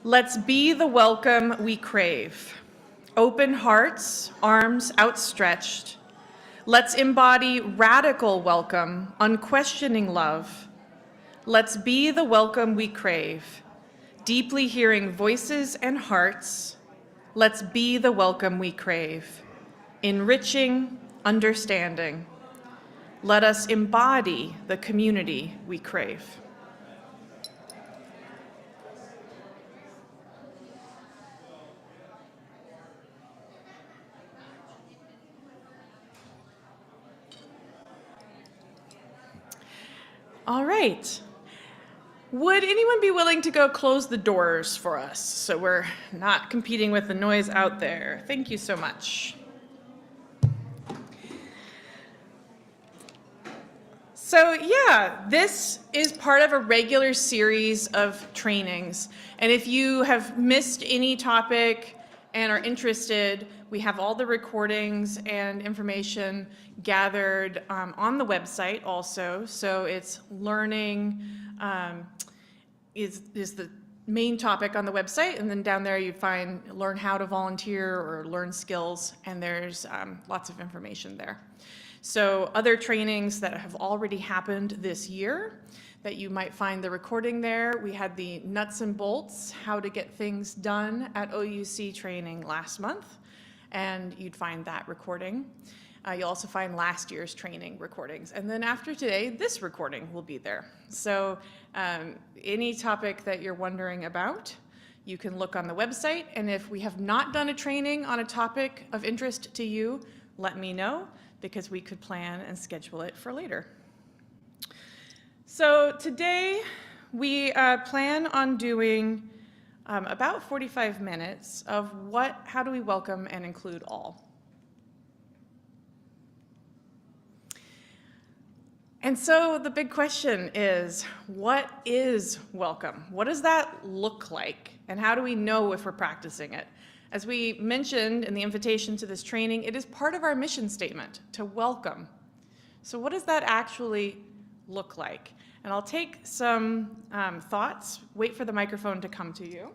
Let's be the welcome we crave. Open hearts, arms outstretched. Let's embody radical welcome, unquestioning love. Let's be the welcome we crave. Deeply hearing voices and hearts. Let's be the welcome we crave. Enriching, understanding. Let us embody the community we crave. All right. Would anyone be willing to go close the doors for us so we're not competing with the noise out there? Thank you so much. So yeah, this is part of a regular series of trainings. And if you have missed any topic and are interested, we have all the recordings and information gathered on the website also. So it's learning is the main topic on the website, and then down there you find learn how to volunteer or learn skills, and there's lots of information there. So other trainings that have already happened this year that you might find the recording there. We had the nuts and bolts, how to get things done at OUC training last month, and you'd find that recording. You'll also find last year's training recordings. And then after today, this recording will be there. So any topic that you're wondering about, you can look on the website. And if we have not done a training on a topic of interest to you, let me know, because we could plan and schedule it for later. So today we plan on doing about 45 minutes of how do we welcome and include all. And so the big question is, what is welcome? What does that look like? And how do we know if we're practicing it? As we mentioned in the invitation to this training, it is part of our mission statement to welcome. So what does that actually look like? And I'll take some thoughts. Wait for the microphone to come to you.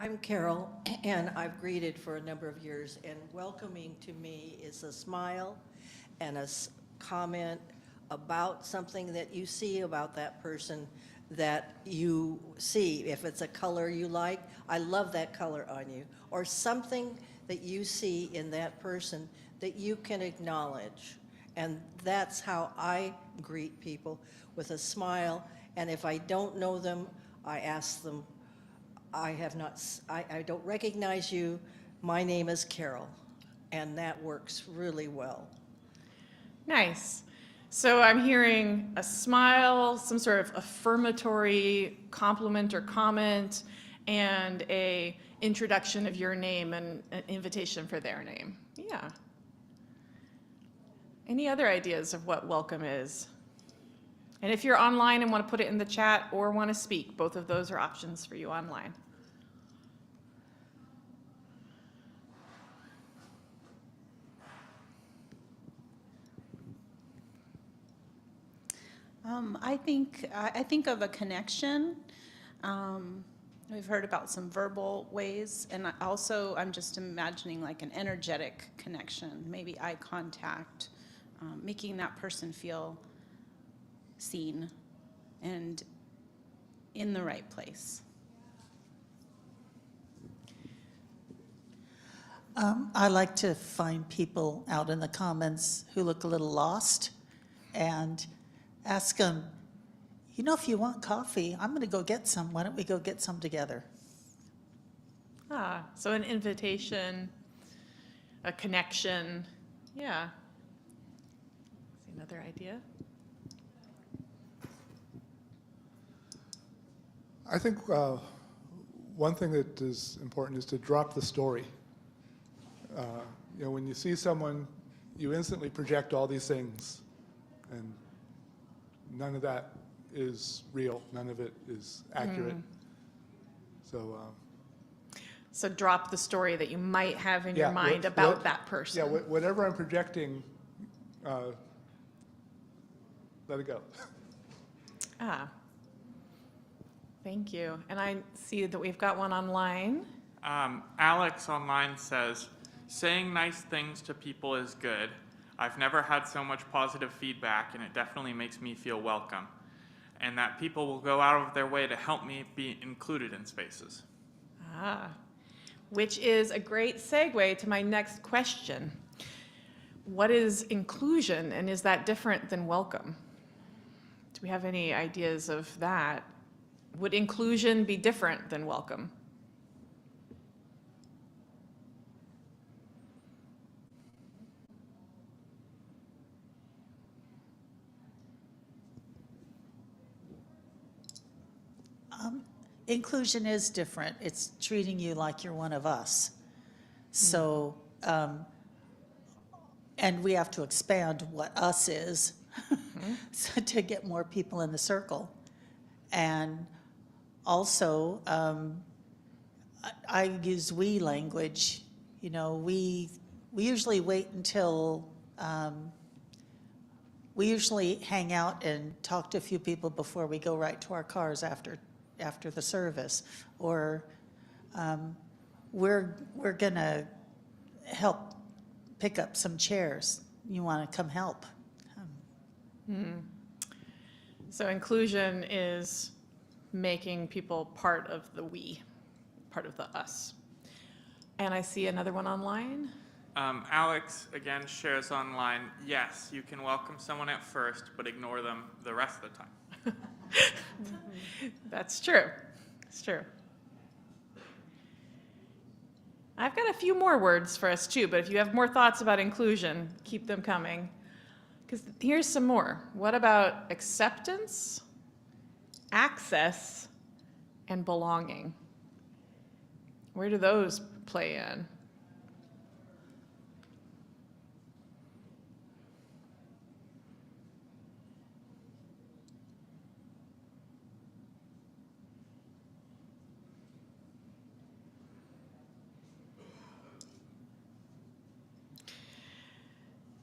I'm Carol, and I've greeted for a number of years, and welcoming to me is a smile and a comment about something that you see about that person that you see. If it's a color you like, I love that color on you, or something that you see in that person that you can acknowledge. And that's how I greet people, with a smile, and if I don't know them, I ask them, I don't recognize you. My name is Carol, and that works really well. Nice. So I'm hearing a smile, some sort of affirmatory compliment or comment, and a introduction of your name and an invitation for their name. Yeah. Any other ideas of what welcome is? And if you're online and want to put it in the chat or want to speak, both of those are options for you online. I think of a connection. We've heard about some verbal ways, and I'm just imagining like an energetic connection, maybe eye contact, making that person feel seen and in the right place. I like to find people out in the comments who look a little lost and ask them, you know, if you want coffee, I'm going to go get some. Why don't we go get some together? So an invitation, a connection. Yeah. Another idea? I think one thing that is important is to drop the story. You know, when you see someone, you instantly project all these things, and none of that is real. None of it is accurate. So. So drop the story that you might have in Yeah, your mind what- about what- that person. Yeah, whatever I'm projecting, let it go. Ah, thank you. And I see that we've got one online. Alex online says, saying nice things to people is good. I've never had so much positive feedback, and it definitely makes me feel welcome. And that people will go out of their way to help me be included in spaces. Ah, which is a great segue to my next question. What is inclusion, and is that different than welcome? Do we have any ideas of that? Would inclusion be different than welcome? Inclusion is different. It's treating you like you're one of us. So, and we have to expand what us is so to get more people in the circle. And also, I use we language. You know, we usually wait until, we usually hang out and talk to a few people before we go right to our cars after the service. Or we're gonna help pick up some chairs. You wanna come help? So inclusion is making people part of the we, part of the us. And I see another one online. Alex again shares online, yes, you can welcome someone at first, but ignore them the rest of the time. That's true. It's true. I've got a few more words for us too, but if you have more thoughts about inclusion, keep them coming. Because here's some more. What about acceptance, access, and belonging? Where do those play in?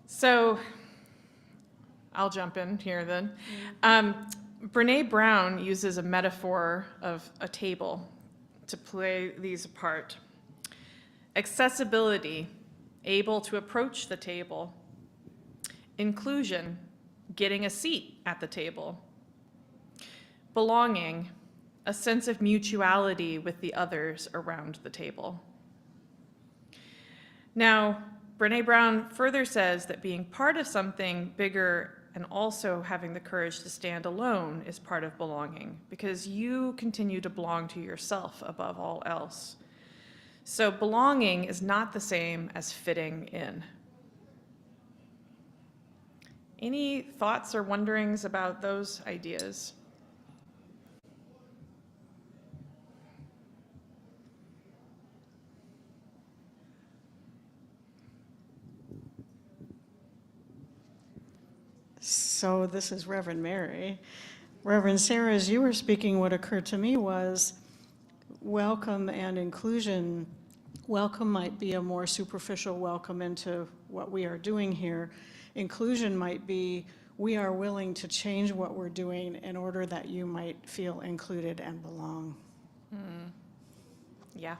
So I'll jump in here then. Brene Brown uses a metaphor of a table to play these apart. Accessibility, able to approach the table. Inclusion, getting a seat at the table. Belonging, a sense of mutuality with the others around the table. Now, Brene Brown further says that being part of something bigger and also having the courage to stand alone is part of belonging, because you continue to belong to yourself above all else. So belonging is not the same as fitting in. Any thoughts or wonderings about those ideas? So this is Reverend Mary. Reverend Sara, as you were speaking, what occurred to me was welcome and inclusion. Welcome might be a more superficial welcome into what we are doing here. Inclusion might be we are willing to change what we're doing in order that you might feel included and belong. Yeah.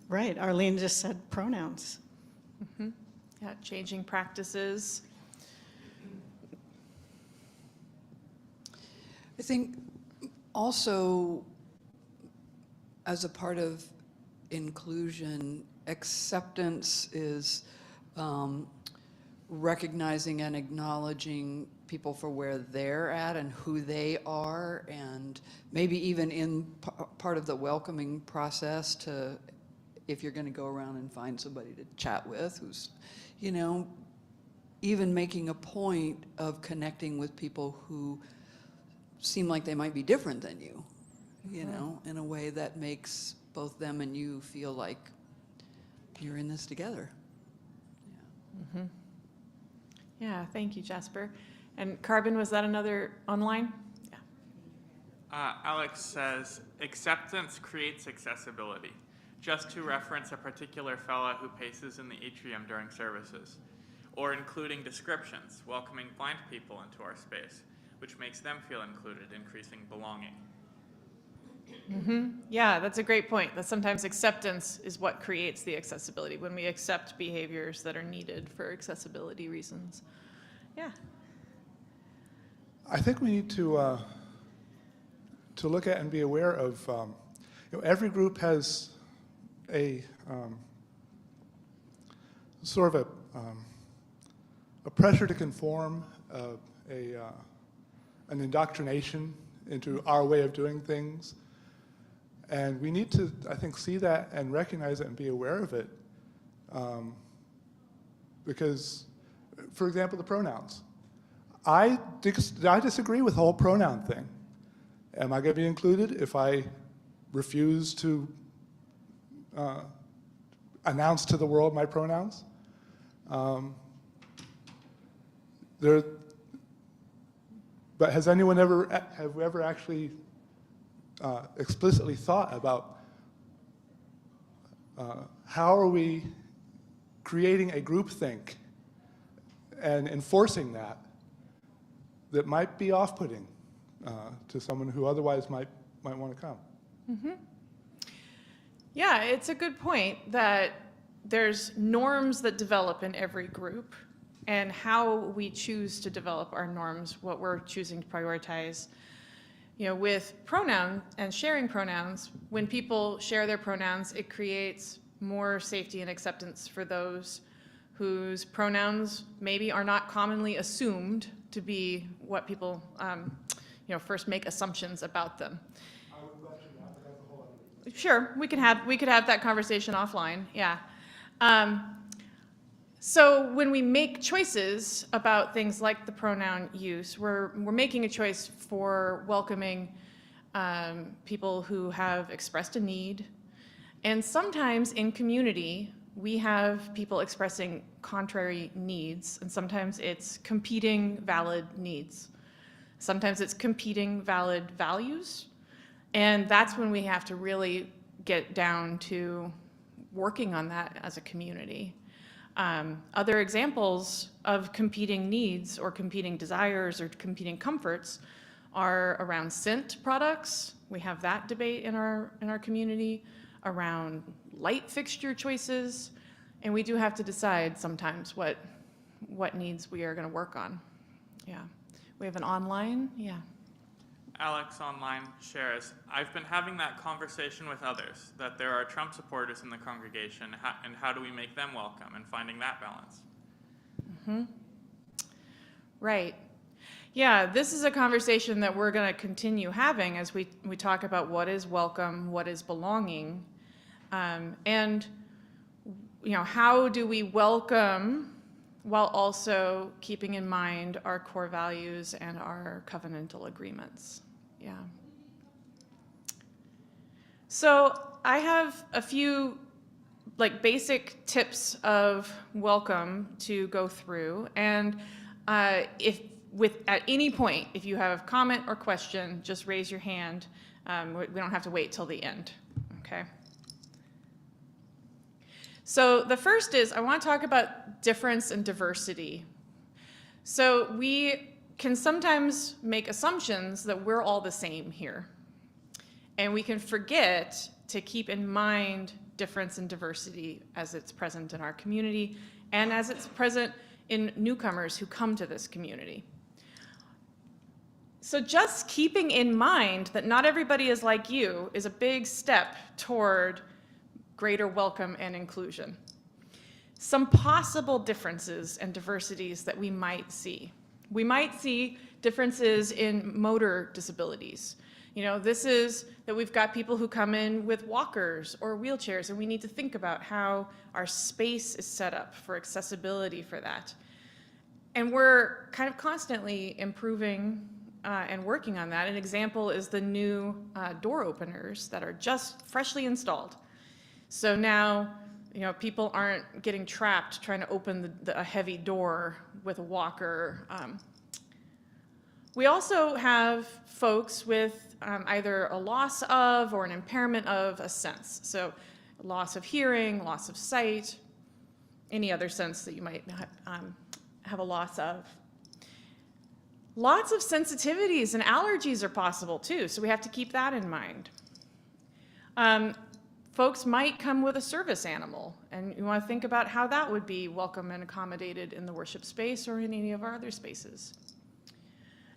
Right, Arlene just said pronouns. Yeah, changing practices. I think also, as a part of inclusion, acceptance is recognizing and acknowledging people for where they're at and who they are, and maybe even in part of the welcoming process to, if you're going to go around and find somebody to chat with who's, you know, even making a point of connecting with people who seem like they might be different than you, you know, in a way that makes both them and you feel like you're in this together. Yeah, thank you, Jasper. And Carbon, was that another online? Alex says, acceptance creates accessibility, just to reference a particular fella who paces in the atrium during services, or including descriptions, welcoming blind people into our space, which makes them feel included, increasing belonging. Yeah, that's a great point. That sometimes acceptance is what creates the accessibility, when we accept behaviors that are needed for accessibility reasons. Yeah. I think we need to look at and be aware of, every group has a sort of a pressure to conform, an indoctrination into our way of doing things. And we need to, I think, see that and recognize it and be aware of it. Because, for example, the pronouns. I disagree with the whole pronoun thing. Am I going to be included if I refuse to announce to the world my pronouns? But has anyone have we ever actually explicitly thought about how are we creating a groupthink and enforcing that might be off-putting to someone who otherwise might want to come? Yeah, it's a good point that there's norms that develop in every group, and how we choose to develop our norms, what we're choosing to prioritize. With pronoun and sharing pronouns, when people share their pronouns, it creates more safety and acceptance for those whose pronouns maybe are not commonly assumed to be what people, first make assumptions about them. I would question that, but that's a whole other. Sure, we could have that conversation offline. Yeah. So when we make choices about things like the pronoun use, we're making a choice for welcoming people who have expressed a need. And sometimes in community, we have people expressing contrary needs, and sometimes it's competing valid needs. Sometimes it's competing valid values. And that's when we have to really get down to working on that as a community. Other examples of competing needs or competing desires or competing comforts are around scent products. We have that debate in our community, around light fixture choices, and we do have to decide sometimes what needs we are going to work on. Yeah. We have an online, yeah. Alex online shares, I've been having that conversation with others, that there are Trump supporters in the congregation, and how do we make them welcome, and finding that balance. Right. Yeah, this is a conversation that we're going to continue having as we talk about what is welcome, what is belonging, and how do we welcome while also keeping in mind our core values and our covenantal agreements. Yeah. So I have a few basic tips of welcome to go through, and at any point, if you have a comment or question, just raise your hand. We don't have to wait till the end, okay? So the first is, I want to talk about difference and diversity. So we can sometimes make assumptions that we're all the same here. And we can forget to keep in mind difference and diversity as it's present in our community and as it's present in newcomers who come to this community. So just keeping in mind that not everybody is like you is a big step toward greater welcome and inclusion. Some possible differences and diversities that we might see. We might see differences in motor disabilities. This is that we've got people who come in with walkers or wheelchairs, and we need to think about how our space is set up for accessibility for that. And we're kind of constantly improving and working on that. An example is the new door openers that are just freshly installed. So now, people aren't getting trapped trying to open a heavy door with a walker. We also have folks with either a loss of or an impairment of a sense. So loss of hearing, loss of sight, any other sense that you might have a loss of. Lots of sensitivities and allergies are possible too, so we have to keep that in mind. Folks might come with a service animal, and you want to think about how that would be welcome and accommodated in the worship space or in any of our other spaces.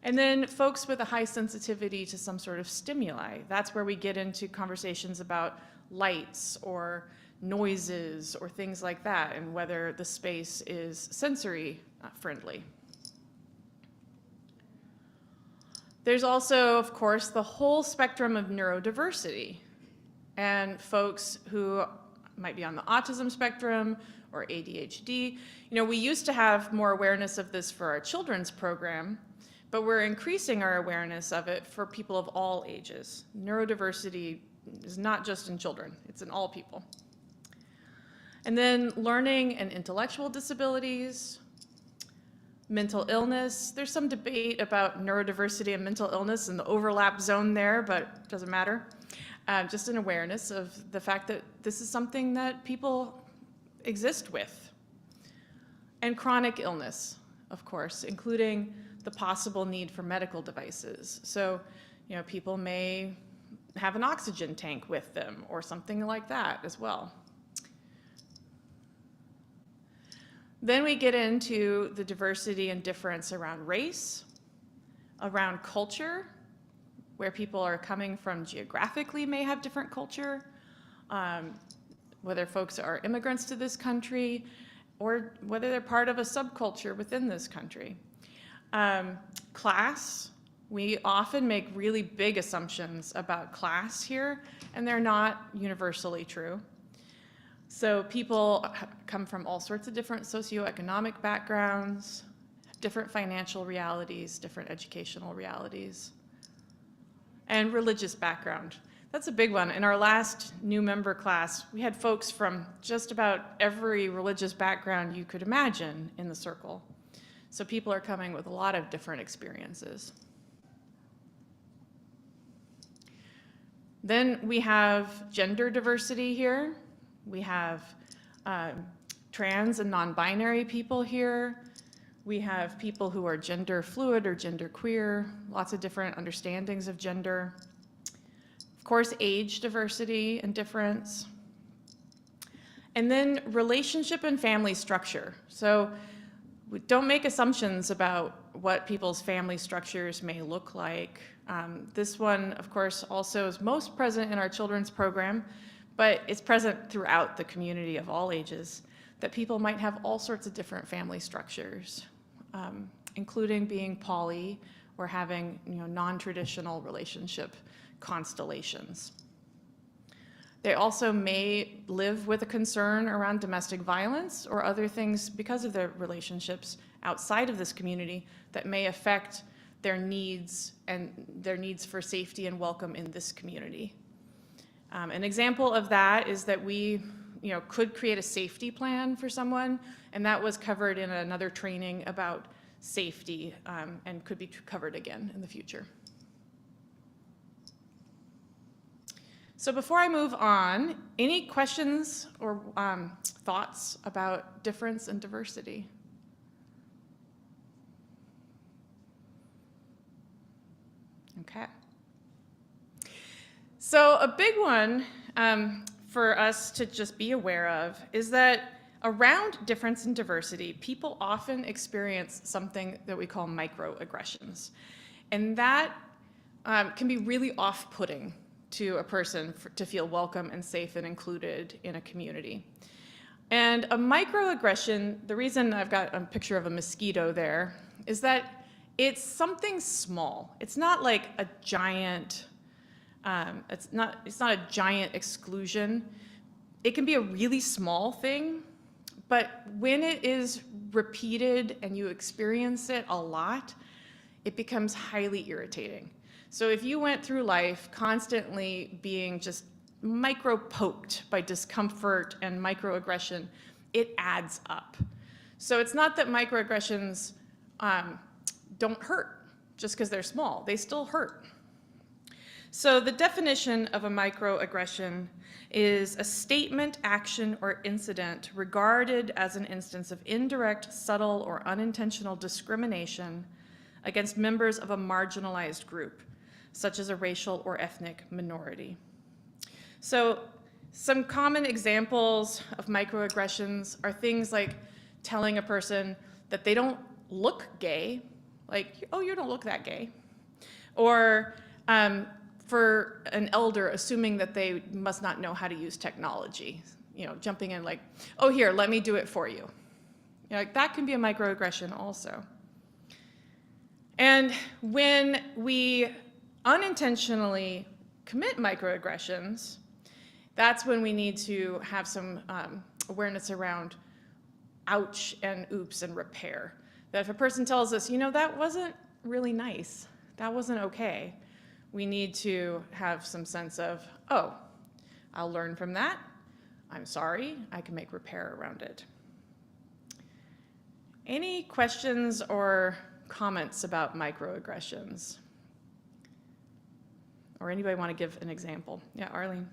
And then folks with a high sensitivity to some sort of stimuli. That's where we get into conversations about lights or noises or things like that, and whether the space is sensory friendly. There's also, of course, the whole spectrum of neurodiversity, and folks who might be on the autism spectrum or ADHD. You know, we used to have more awareness of this for our children's program, but we're increasing our awareness of it for people of all ages. Neurodiversity is not just in children, it's in all people. And then learning and intellectual disabilities, mental illness. There's some debate about neurodiversity and mental illness and the overlap zone there, but it doesn't matter. Just an awareness of the fact that this is something that people exist with. And chronic illness, of course, including the possible need for medical devices. So, you know, people may have an oxygen tank with them or something like that as well. Then we get into the diversity and difference around race, around culture, where people are coming from geographically may have different culture, whether folks are immigrants to this country, or whether they're part of a subculture within this country. Class, we often make really big assumptions about class here, and they're not universally true. So people come from all sorts of different socioeconomic backgrounds, different financial realities, different educational realities, and religious background. That's a big one. In our last new member class, we had folks from just about every religious background you could imagine in the circle. So people are coming with a lot of different experiences. Then we have gender diversity here. We have trans and non-binary people here. We have people who are gender fluid or gender queer, lots of different understandings of gender. Of course, age diversity and difference. And then relationship and family structure. So don't make assumptions about what people's family structures may look like. This one, of course, also is most present in our children's program, but it's present throughout the community of all ages, that people might have all sorts of different family structures, including being poly or having, you know, non-traditional relationship constellations. They also may live with a concern around domestic violence or other things because of their relationships outside of this community that may affect their needs and their needs for safety and welcome in this community. An example of that is that we, you know, could create a safety plan for someone, and that was covered in another training about safety, and could be covered again in the future. So before I move on, any questions or thoughts about difference and diversity? Okay. So a big one for us to just be aware of is that around difference and diversity, people often experience something that we call microaggressions. And that can be really off-putting to a person to feel welcome and safe and included in a community. And a microaggression, the reason I've got a picture of a mosquito there, is that it's something small. It's not like a giant, it's not a giant exclusion. It can be a really small thing, but when it is repeated and you experience it a lot, it becomes highly irritating. So if you went through life constantly being just micro-poked by discomfort and microaggression, it adds up. So it's not that microaggressions don't hurt just because they're small. They still hurt. So the definition of a microaggression is a statement, action, or incident regarded as an instance of indirect, subtle, or unintentional discrimination against members of a marginalized group, such as a racial or ethnic minority. So some common examples of microaggressions are things like telling a person that they don't look gay, like, oh, you don't look that gay. Or for an elder, assuming that they must not know how to use technology, jumping in like, oh, here, let me do it for you. Like, that can be a microaggression also. And when we unintentionally commit microaggressions, that's when we need to have some awareness around ouch and oops and repair. That if a person tells us, that wasn't really nice, that wasn't okay, we need to have some sense of, oh, I'll learn from that. I'm sorry, I can make repair around it. Any questions or comments about microaggressions? Or anybody want to give an example? Yeah, Arlene.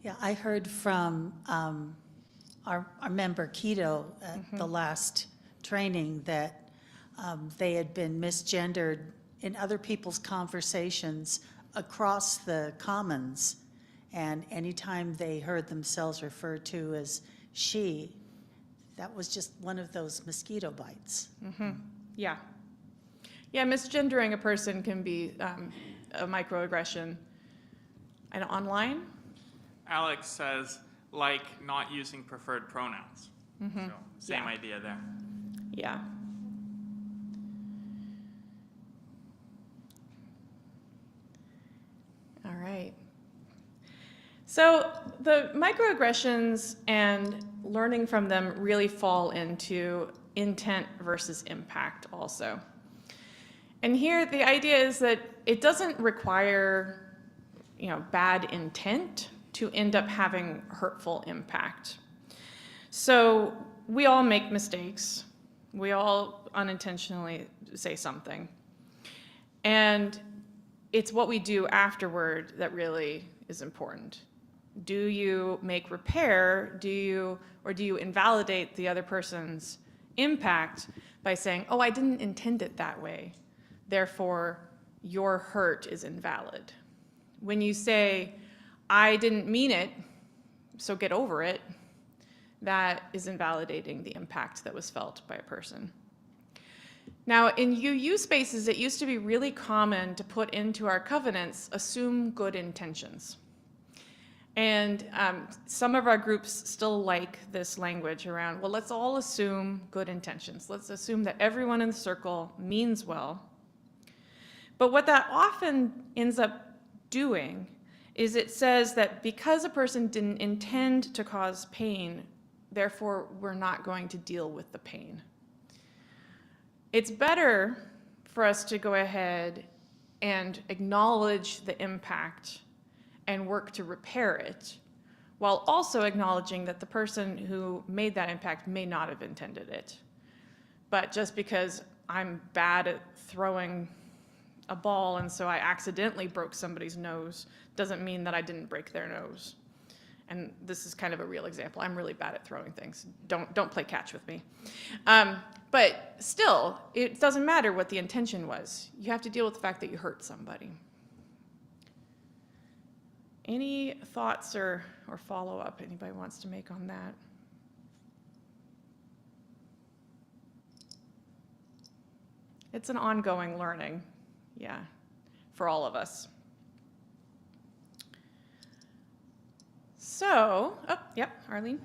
Yeah, I heard from our member Keto at the last training that they had been misgendered in other people's conversations across the commons. And anytime they heard themselves referred to as she, that was just one of those mosquito bites. Yeah. Yeah, misgendering a person can be a microaggression. And online? Alex says, like not using preferred pronouns. So same Yeah. idea there. Yeah. All right. So the microaggressions and learning from them really fall into intent versus impact also. And here the idea is that it doesn't require, bad intent to end up having hurtful impact. So we all make mistakes. We all unintentionally say something. And it's what we do afterward that really is important. Do you make repair? Do you invalidate the other person's impact by saying, oh, I didn't intend it that way, therefore your hurt is invalid? When you say, I didn't mean it, so get over it, that is invalidating the impact that was felt by a person. Now, in UU spaces, it used to be really common to put into our covenants, assume good intentions. And some of our groups still like this language around, well, let's all assume good intentions. Let's assume that everyone in the circle means well. But what that often ends up doing is it says that because a person didn't intend to cause pain, therefore we're not going to deal with the pain. It's better for us to go ahead and acknowledge the impact and work to repair it, while also acknowledging that the person who made that impact may not have intended it. But just because I'm bad at throwing a ball and so I accidentally broke somebody's nose doesn't mean that I didn't break their nose. And this is kind of a real example. I'm really bad at throwing things. Don't play catch with me. But still, it doesn't matter what the intention was. You have to deal with the fact that you hurt somebody. Any thoughts or follow-up anybody wants to make on that? It's an ongoing learning, yeah, for all of us. So, Arlene?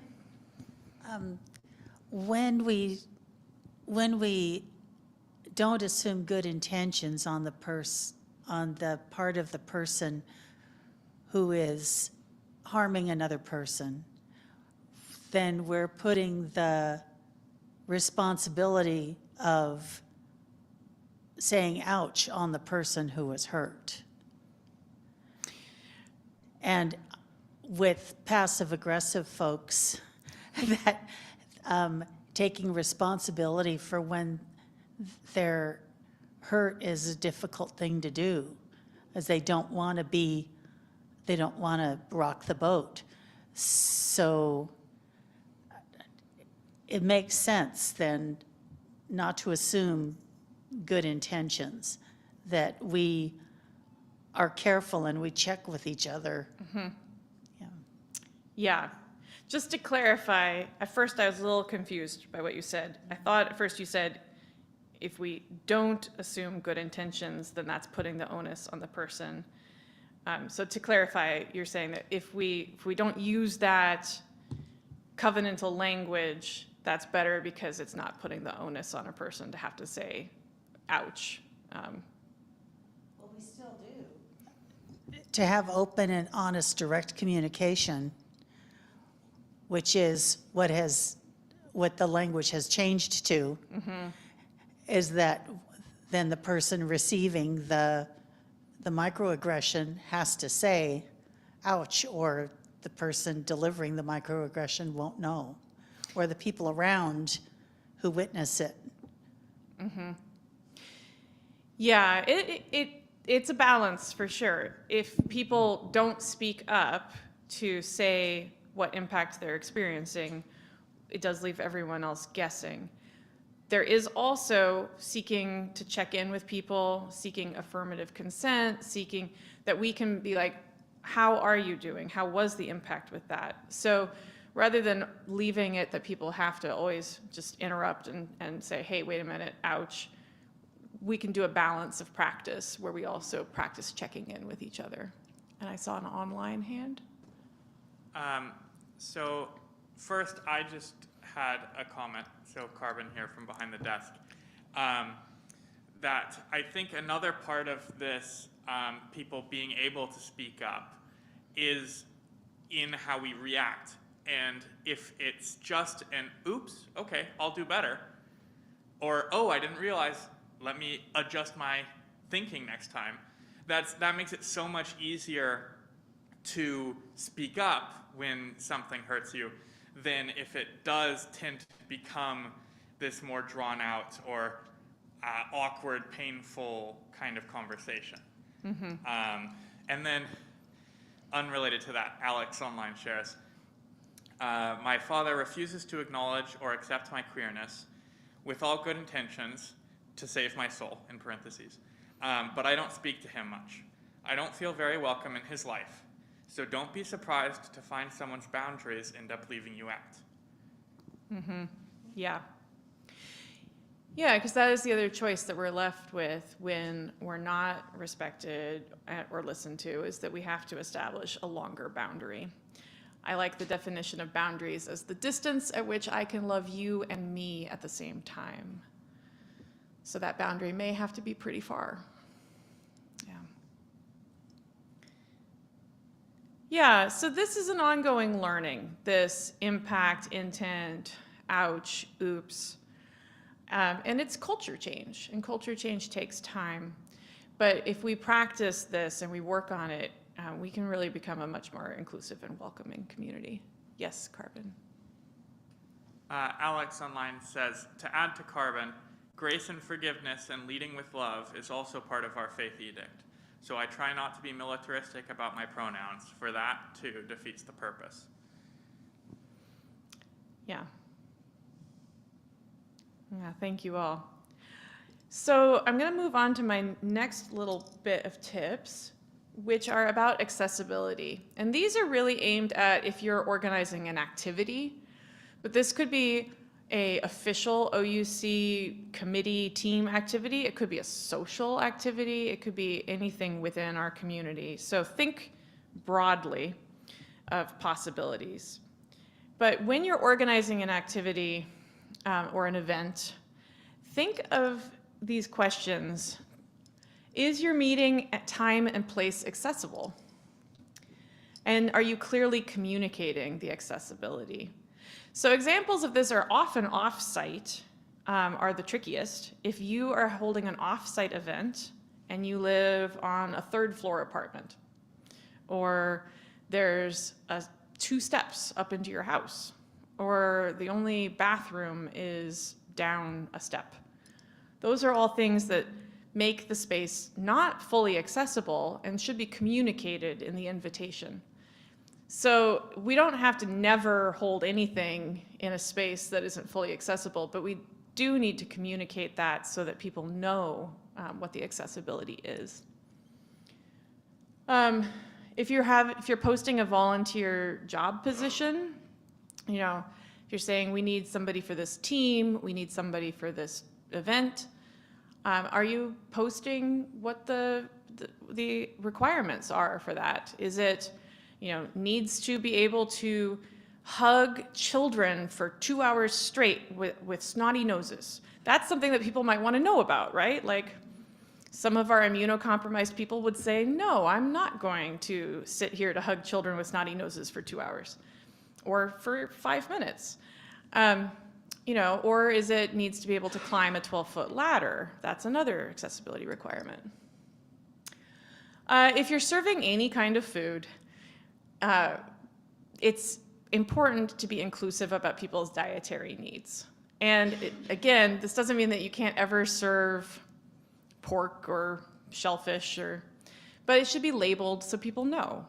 When we don't assume good intentions on the part of the person who is harming another person, then we're putting the responsibility of saying ouch on the person who was hurt. And with passive aggressive folks, that taking responsibility for when they're hurt is a difficult thing to do, as they don't want to rock the boat. So it makes sense then not to assume good intentions, that we are careful and we check with each other. Yeah. Yeah. Just to clarify, at first I was a little confused by what you said. I thought at first you said if we don't assume good intentions, then that's putting the onus on the person. So to clarify, you're saying that if we don't use that covenantal language, that's better because it's not putting the onus on a person to have to say, ouch. Well, we still do. To have open and honest, direct communication, which is what the language has changed to, is that then the person receiving the microaggression has to say, ouch, or the person delivering the microaggression won't know, or the people around who witness it. Yeah, it's a balance for sure. If people don't speak up to say what impact they're experiencing, it does leave everyone else guessing. There is also seeking to check in with people, seeking affirmative consent, seeking that we can be like, how are you doing? How was the impact with that? So rather than leaving it that people have to always just interrupt and say, hey, wait a minute, ouch, we can do a balance of practice where we also practice checking in with each other. And I saw an online hand. So first, I just had a comment, so Carbon here from behind the desk, that I think another part of this, people being able to speak up, is in how we react. And if it's just an, oops, okay, I'll do better, or, oh, I didn't realize, let me adjust my thinking next time, that makes it so much easier to speak up when something hurts you than if it does tend to become this more drawn out or awkward, painful kind of conversation. And then, unrelated to that, Alex online shares, my father refuses to acknowledge or accept my queerness with all good intentions to save my soul, in parentheses. But I don't speak to him much. I don't feel very welcome in his life. So don't be surprised to find someone's boundaries end up leaving you out. Yeah. Yeah, because that is the other choice that we're left with when we're not respected or listened to, is that we have to establish a longer boundary. I like the definition of boundaries as the distance at which I can love you and me at the same time. So that boundary may have to be pretty far. Yeah. Yeah, so this is an ongoing learning, this impact, intent, ouch, oops. And it's culture change, and culture change takes time. But if we practice this and we work on it, we can really become a much more inclusive and welcoming community. Yes, Carbon. Alex online says, to add to Carbon, grace and forgiveness and leading with love is also part of our faith edict. So I try not to be militaristic about my pronouns, for that too defeats the purpose. Yeah. Yeah, thank you all. So I'm going to move on to my next little bit of tips, which are about accessibility. And these are really aimed at if you're organizing an activity, but this could be a official OUC committee team activity. It could be a social activity. It could be anything within our community. So think broadly of possibilities. But when you're organizing an activity or an event, think of these questions. Is your meeting at time and place accessible? And are you clearly communicating the accessibility? So examples of this are often off-site, are the trickiest. If you are holding an off-site event and you live on a third floor apartment, or there's 2 steps up into your house, or the only bathroom is down a step. Those are all things that make the space not fully accessible and should be communicated in the invitation. So we don't have to never hold anything in a space that isn't fully accessible, but we do need to communicate that so that people know what the accessibility is. If you're posting a volunteer job position, you know, if you're saying we need somebody for this team, we need somebody for this event, are you posting what the requirements are for that? Is it, you know, needs to be able to hug children for 2 hours straight with snotty noses? That's something that people might want to know about, right? Like, some of our immunocompromised people would say, no, I'm not going to sit here to hug children with snotty noses for 2 hours or for 5 minutes. You know, or is it needs to be able to climb a 12-foot ladder? That's another accessibility requirement. If you're serving any kind of food, it's important to be inclusive about people's dietary needs. And again, this doesn't mean that you can't ever serve pork or shellfish, but it should be labeled so people know.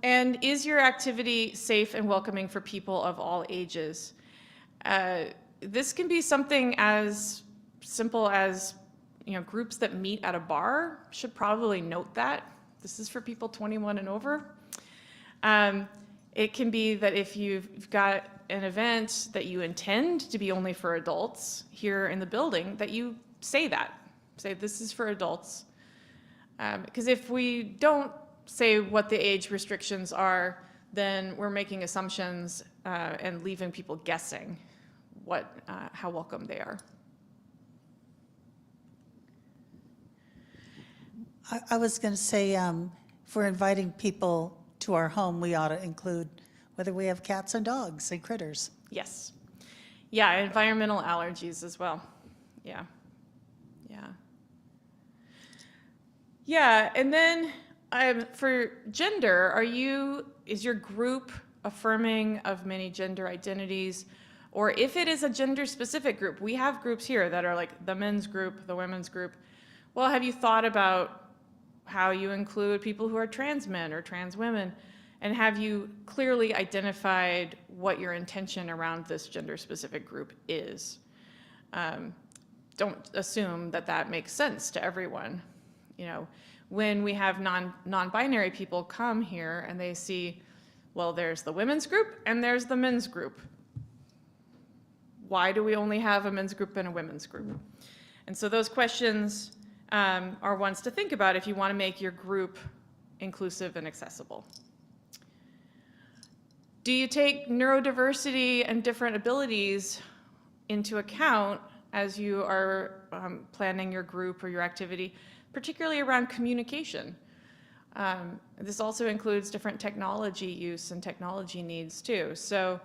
And is your activity safe and welcoming for people of all ages? This can be something as simple as, you know, groups that meet at a bar should probably note that. This is for people 21 and over. It can be that if you've got an event that you intend to be only for adults here in the building, that you say that. Say, this is for adults. Because if we don't say what the age restrictions are, then we're making assumptions and leaving people guessing how welcome they are. I was going to say, if we're inviting people to our home, we ought to include whether we have cats and dogs and critters. Yes. Yeah, environmental allergies as well. Yeah. Yeah. Yeah, and then for gender, is your group affirming of many gender identities? Or if it is a gender-specific group, we have groups here that are like the men's group, the women's group. Well, have you thought about how you include people who are trans men or trans women? And have you clearly identified what your intention around this gender-specific group is? Don't assume that that makes sense to everyone. You know, when we have non-binary people come here and they see, well, there's the women's group and there's the men's group. Why do we only have a men's group and a women's group? And so those questions are ones to think about if you want to make your group inclusive and accessible. Do you take neurodiversity and different abilities into account as you are planning your group or your activity, particularly around communication? This also includes different technology use and technology needs too. So,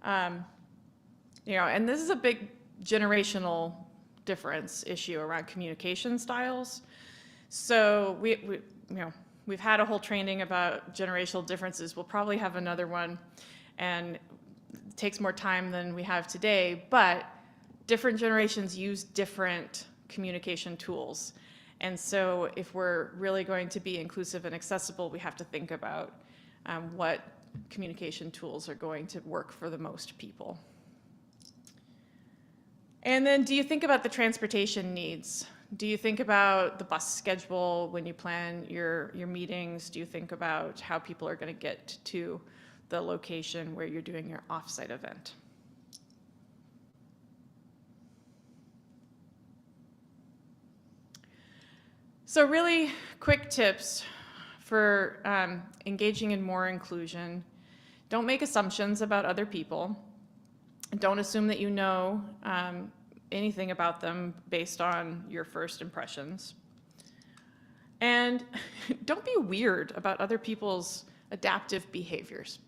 you know, and this is a big generational difference issue around communication styles. So we've had a whole training about generational differences. We'll probably have another one, and it takes more time than we have today, but different generations use different communication tools. And so if we're really going to be inclusive and accessible, we have to think about what communication tools are going to work for the most people. And then do you think about the transportation needs? Do you think about the bus schedule when you plan your meetings? Do you think about how people are going to get to the location where you're doing your offsite event? So really quick tips for engaging in more inclusion. Don't make assumptions about other people. Don't assume that you know anything about them based on your first impressions. And don't be weird about other people's adaptive behaviors.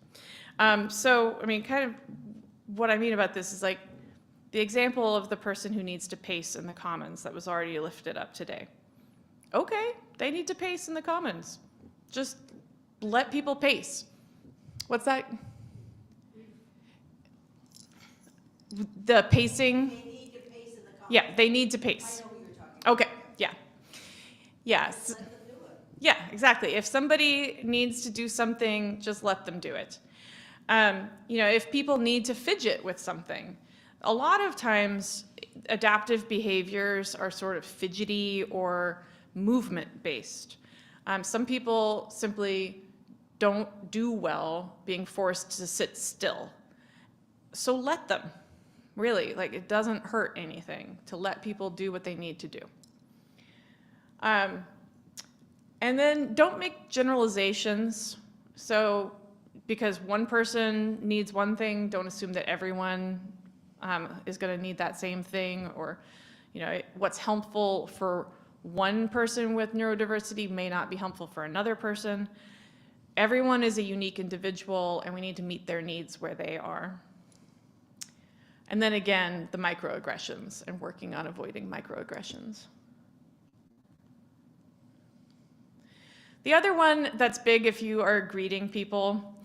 So, I mean, kind of what I mean about this is like the example of the person who needs to pace in the commons that was already lifted up today. Okay, they need to pace in the commons. Just let people pace. What's that? The pacing? They need to pace in the commons. Yeah, they need to pace. I know who you're talking about. Okay, yeah. Yes. Yeah, exactly. If somebody needs to do something, just let them do it. If people need to fidget with something, a lot of times adaptive behaviors are sort of fidgety or movement-based. Some people simply don't do well being forced to sit still. So let them, really. Like, it doesn't hurt anything to let people do what they need to do. And then don't make generalizations. So because one person needs one thing, don't assume that everyone is going to need that same thing. Or, what's helpful for one person with neurodiversity may not be helpful for another person. Everyone is a unique individual, and we need to meet their needs where they are. And then again, the microaggressions and working on avoiding microaggressions. The other one that's big if you are greeting people,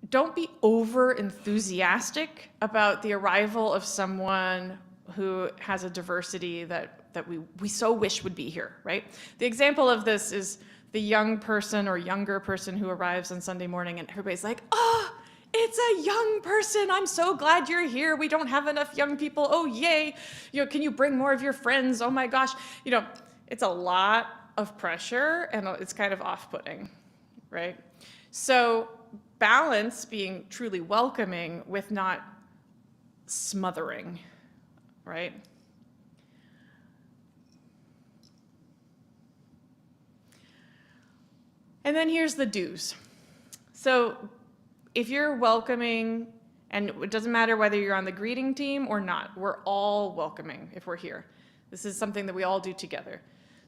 don't be over enthusiastic about the arrival of someone who has a diversity that we so wish would be here, right? The example of this is the young person or younger person who arrives on Sunday morning and everybody's like, oh, it's a young person. I'm so glad you're here. We don't have enough young people. Oh, yay. Can you bring more of your friends? Oh my gosh. It's a lot of pressure, and it's kind of off-putting, right? So balance being truly welcoming with not smothering, right? And then here's the do's. So if you're welcoming, and it doesn't matter whether you're on the greeting team or not, we're all welcoming if we're here. This is something that we all do together.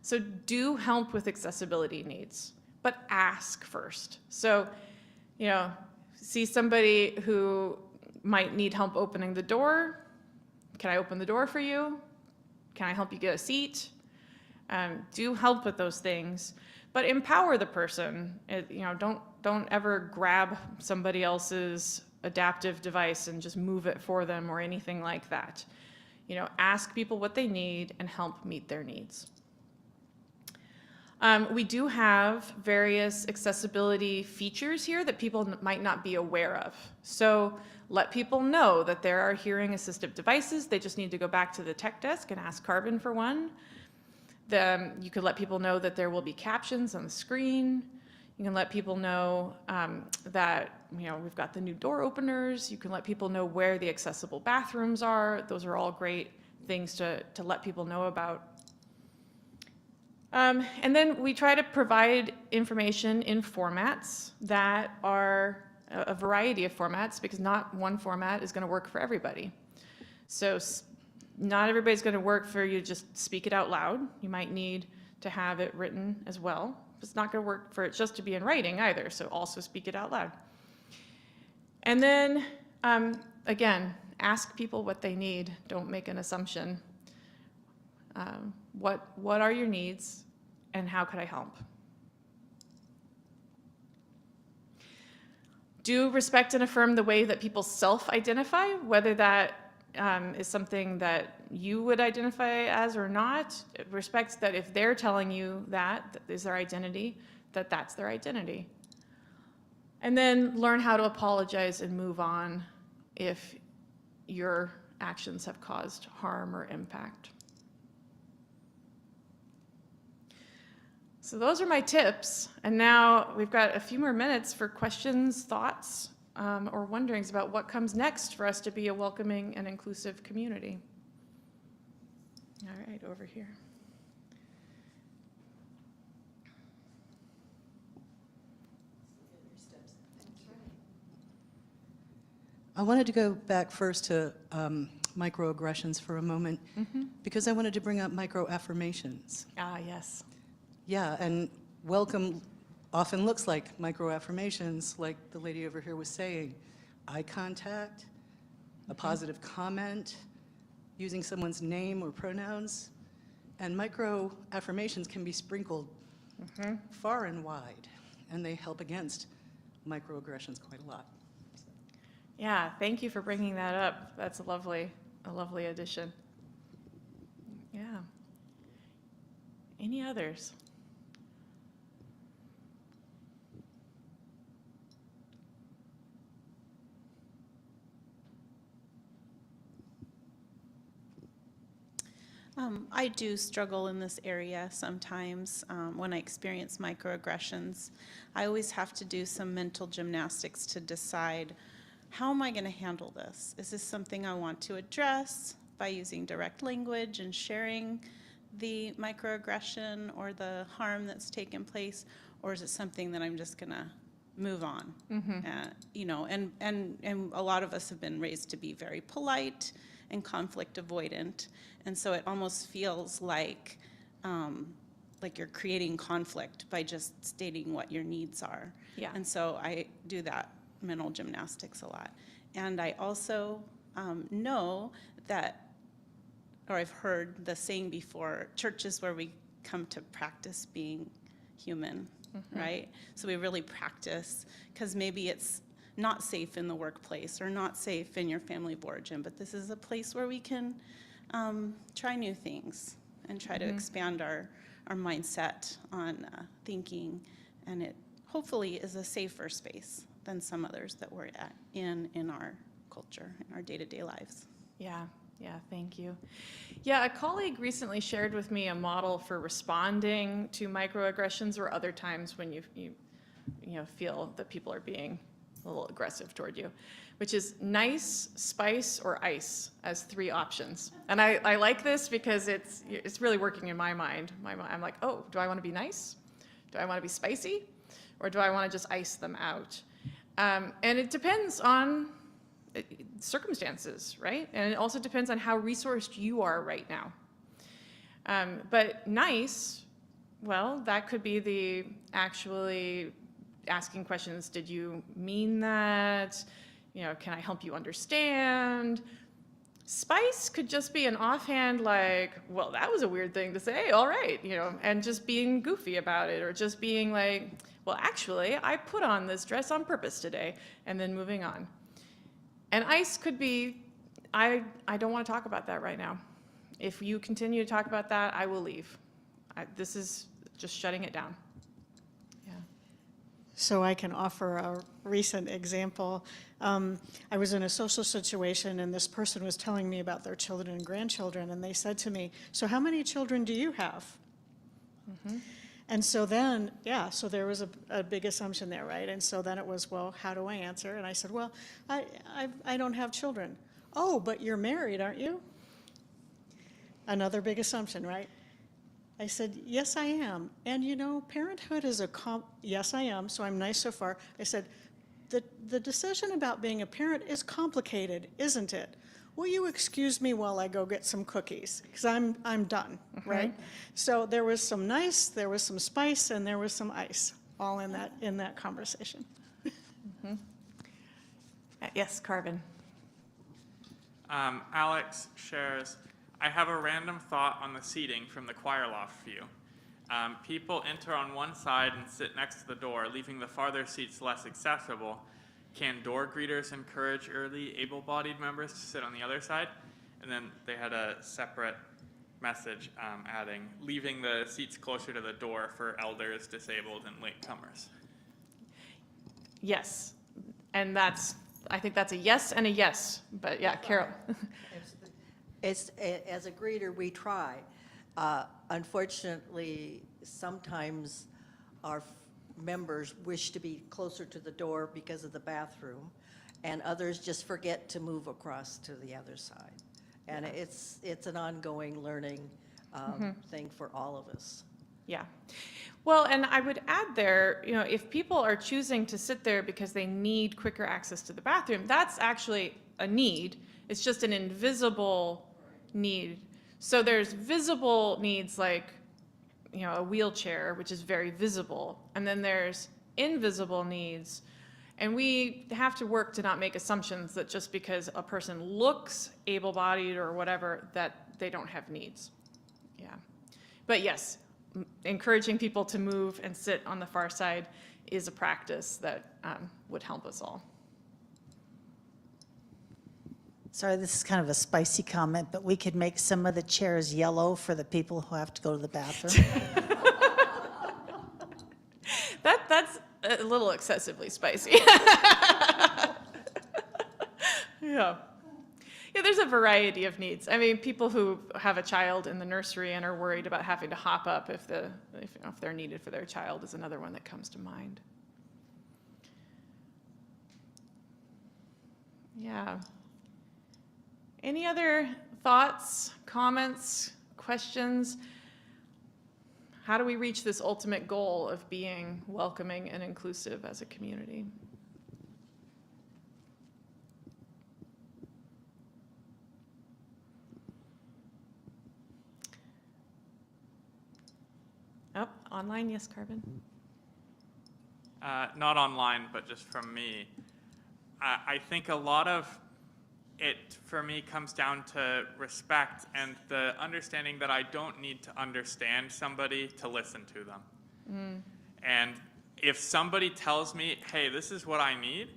So do help with accessibility needs, but ask first. So, see somebody who might need help opening the door. Can I open the door for you? Can I help you get a seat? Do help with those things, but empower the person. Don't ever grab somebody else's adaptive device and just move it for them or anything like that. Ask people what they need and help meet their needs. We do have various accessibility features here that people might not be aware of. So let people know that there are hearing assistive devices. They just need to go back to the tech desk and ask Carbon for one. You could let people know that there will be captions on the screen. You can let people know that we've got the new door openers. You can let people know where the accessible bathrooms are. Those are all great things to let people know about. And then we try to provide information in formats that are a variety of formats, because not one format is going to work for everybody. So not everybody's going to work for you to just speak it out loud. You might need to have it written as well. It's not going to work for it just to be in writing either, so also speak it out loud. And then, again, ask people what they need. Don't make an assumption. What are your needs, and how could I help? Do respect and affirm the way that people self-identify, whether that is something that you would identify as or not. Respect that if they're telling you that is their identity, that's their identity. And then learn how to apologize and move on if your actions have caused harm or impact. So those are my tips. And now we've got a few more minutes for questions, thoughts, or wonderings about what comes next for us to be a welcoming and inclusive community. All right, over here. I wanted to go back first to microaggressions for a moment, because I wanted to bring up microaffirmations. Ah, yes. Yeah, and welcome often looks like microaffirmations, like the lady over here was saying. Eye contact, a positive comment, using someone's name or pronouns. And microaffirmations can be sprinkled far and wide, and they help against microaggressions quite a lot. Yeah, thank you for bringing that up. That's a lovely addition. Yeah. Any others? I do struggle in this area sometimes when I experience microaggressions. I always have to do some mental gymnastics to decide, how am I going to handle this? Is this something I want to address by using direct language and sharing the microaggression or the harm that's taken place, or is it something that I'm just going to move on? You know, and a lot of us have been raised to be very polite and conflict avoidant, and so it almost feels like you're creating conflict by just stating what your needs are. Yeah. And so I do that mental gymnastics a lot. And I also know that, or I've heard the saying before, church is where we come to practice being human, right? So we really practice, because maybe it's not safe in the workplace or not safe in your family of origin, but this is a place where we can try new things and try to expand our mindset on thinking, and it hopefully is a safer space than some others that we're in our culture, in our day-to-day lives. Yeah, thank you. Yeah, a colleague recently shared with me a model for responding to microaggressions or other times when you feel that people are being a little aggressive toward you, which is nice, spice, or ice as 3 options. And I like this because it's really working in my mind. I'm like, oh, do I want to be nice? Do I want to be spicy? Or do I want to just ice them out? And it depends on circumstances, right? And it also depends on how resourced you are right now. But nice, well, that could be the actually asking questions. Did you mean that? Can I help you understand? Spice could just be an offhand, like, well, that was a weird thing to say, all right, and just being goofy about it, or just being like, well, actually, I put on this dress on purpose today, and then moving on. And ice could be, I don't want to talk about that right now. If you continue to talk about that, I will leave. This is just shutting it down. Yeah. So I can offer a recent example. I was in a social situation, and this person was telling me about their children and grandchildren, and they said to me, so how many children do you have? And so then, so there was a big assumption there, right? And so then it was, well, how do I answer? And I said, well, I don't have children. Oh, but you're married, aren't you? Another big assumption, right? I said, yes, I am. And parenthood is yes, I am, so I'm nice so far. I said, the decision about being a parent is complicated, isn't it? Will you excuse me while I go get some cookies? Because I'm done, right? So there was some nice, there was some spice, and there was some ice, all in that conversation. Yes, Carvin. Alex shares, I have a random thought on the seating from the choir loft view. People enter on one side and sit next to the door, leaving the farther seats less accessible. Can door greeters encourage early able-bodied members to sit on the other side? And then they had a separate message adding, leaving the seats closer to the door for elders, disabled, and latecomers. Yes, and I think that's a yes and a yes, but yeah, Carol. As a greeter, we try. Unfortunately, sometimes our members wish to be closer to the door because of the bathroom, and others just forget to move across to the other side. And it's an ongoing learning thing for all of us. Yeah. Well, and I would add there, if people are choosing to sit there because they need quicker access to the bathroom, that's actually a need. It's just an invisible need. So there's visible needs like, a wheelchair, which is very visible. And then there's invisible needs. And we have to work to not make assumptions that just because a person looks able-bodied or whatever, that they don't have needs. Yeah. But yes, encouraging people to move and sit on the far side is a practice that would help us all. Sorry, this is kind of a spicy comment, but we could make some of the chairs yellow for the people who have to go to the bathroom. That's a little excessively spicy. Yeah. Yeah, there's a variety of needs. I mean, people who have a child in the nursery and are worried about having to hop up if they're needed for their child is another one that comes to mind. Yeah. Any other thoughts, comments, questions? How do we reach this ultimate goal of being welcoming and inclusive as a community? Oh, online, yes, Carbon? Not online, but just from me. I think a lot of it, for me, comes down to respect and the understanding that I don't need to understand somebody to listen to them. And if somebody tells me, hey, this is what I need,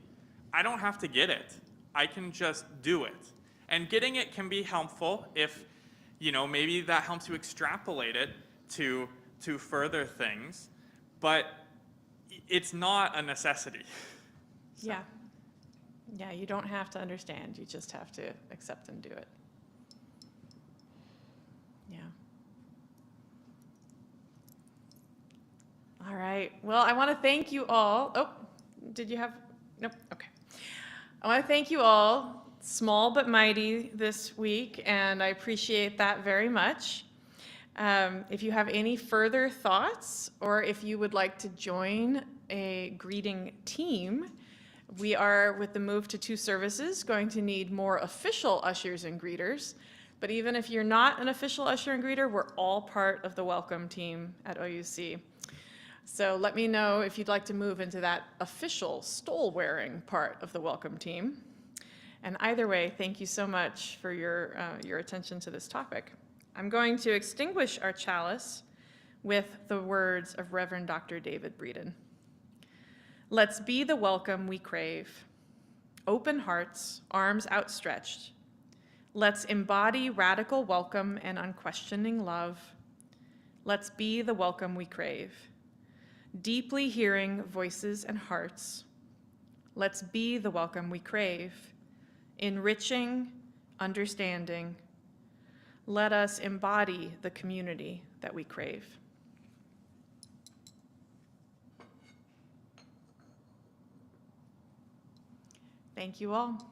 I don't have to get it. I can just do it. And getting it can be helpful if, maybe that helps you extrapolate it to further things, but it's not a necessity. Yeah. Yeah, you don't have to understand. You just have to accept and do it. Yeah. All right. Well, I want to thank you all. Oh, did you have? Nope. Okay. I want to thank you all, small but mighty, this week, and I appreciate that very much. If you have any further thoughts, or if you would like to join a greeting team, we are, with the move to 2 services, going to need more official ushers and greeters. But even if you're not an official usher and greeter, we're all part of the welcome team at OUC. So let me know if you'd like to move into that official stole-wearing part of the welcome team. And either way, thank you so much for your attention to this topic. I'm going to extinguish our chalice with the words of Reverend Dr. David Breeden. Let's be the welcome we crave. Open hearts, arms outstretched. Let's embody radical welcome and unquestioning love. Let's be the welcome we crave. Deeply hearing voices and hearts. Let's be the welcome we crave. Enriching, understanding. Let us embody the community that we crave. Thank you all.